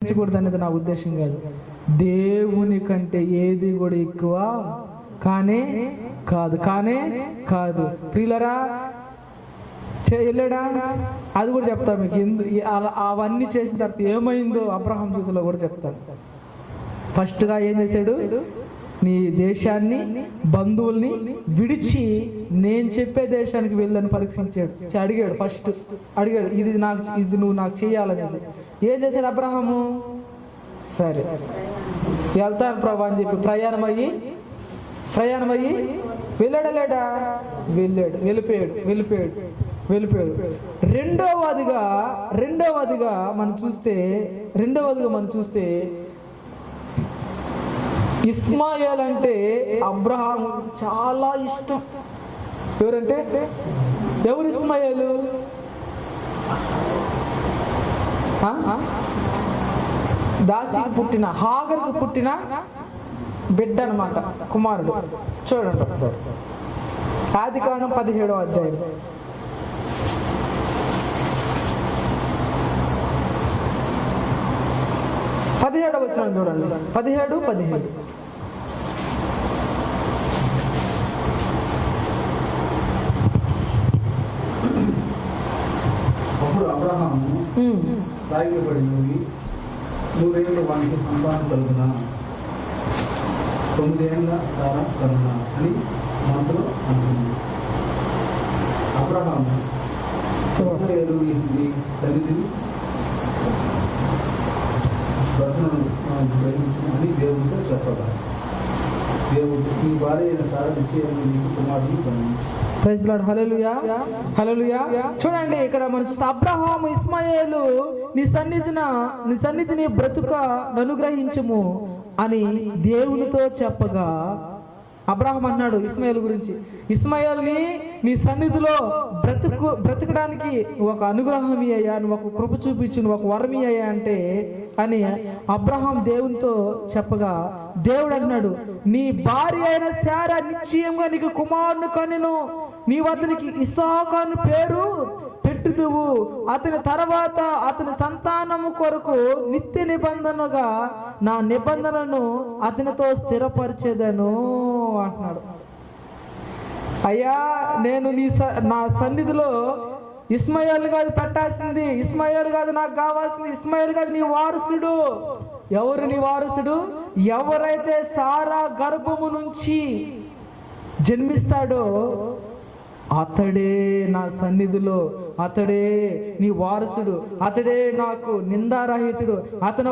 ప్రేమించకూడదు అనేది నా ఉద్దేశం కాదు. దేవుని కంటే ఏది కూడా ఎక్కువ కానే కాదు. ప్రియులరా, వెళ్ళాడా? అది కూడా చెప్తాను మీకు. అవన్నీ చేసిన తర్వాత ఏమైందో అబ్రహాం జీవితంలో కూడా చెప్తాను. ఫస్ట్గా ఏం చేశాడు? నీ దేశాన్ని, బంధువుల్ని విడిచి నేను చెప్పే దేశానికి వెళ్ళని పరీక్షించాడు. అడిగాడు, ఫస్ట్ అడిగాడు, ఇది నువ్వు నాకు చేయాలనేది. ఏం చేశాడు అబ్రహాము? సరే వెళ్తాను ప్రభా అని చెప్పి ప్రయాణమయ్యి వెళ్ళాడా లేడా? వెళ్ళాడు. వెళ్ళిపోయాడు. రెండవదిగా మనం చూస్తే ఇస్మాయిల్ అంటే అబ్రహాం చాలా ఇష్టం. ఎవరు ఇస్మాయిల్? దాసికి పుట్టిన, హాగర్కు పుట్టిన బిడ్డ అన్నమాట, కుమారుడు. చూడండి ఒకసారి ఆదికాండం 17వ అధ్యాయం. వచనం చూడండి, 17. అప్పుడు అబ్రహాము సాగిపడినవి 3 ఏళ్ళు వానికి సంతానం కలుగునా, 9 ఏళ్ళ సారా కలుగునా అని మనసులో అనుకుంది. అబ్రహాము ఇశ్రాయేలు నీ సన్నిధిని అని దేవుడితో చెప్పగా, దేవుడు నీ భార్య అయిన సారా నిశ్చయంగా నీకు కుమారుని కలుగును. Praise lord. హల్లెలూయా. చూడండి, ఇక్కడ మనం చూస్తే అబ్రహాము ఇస్మాయేలు నీ సన్నిధిని బ్రతుక అనుగ్రహించుము అని దేవునితో చెప్పగా, అబ్రహాం అన్నాడు ఇస్మాయిల్ గురించి, ఇస్మాయిల్ని నీ సన్నిధిలో బ్రతకడానికి ఒక అనుగ్రహం అయ్యా, నువ్వు ఒక కృప చూపించు, నువ్వు ఒక వరం అయ్యా అంటే అని అబ్రహాం దేవునితో చెప్పగా, దేవుడు అన్నాడు, నీ భార్య అయిన శారా నిశ్చయంగా నీకు కుమారుని కనెను, నీవు అతనికి ఇస్సాకు అని పేరు పెట్టుదువు, అతని తర్వాత అతని సంతానము కొరకు నిత్య నిబంధనగా నా నిబంధనను అతనితో స్థిరపరిచేదను అంటున్నాడు. అయ్యా, నేను నా సన్నిధిలో ఇస్మాయిల్ కాదు పెట్టాల్సింది, ఇస్మాయిల్ కాదు నాకు కావాల్సింది, ఇస్మాయిల్ కాదు నీ వారసుడు. ఎవరు నీ వారసుడు? ఎవరైతే సారా గర్భము నుంచి జన్మిస్తాడో అతడే నా సన్నిధిలో, అతడే నీ వారసుడు, అతడే నాకు నిందారహితుడు, అతను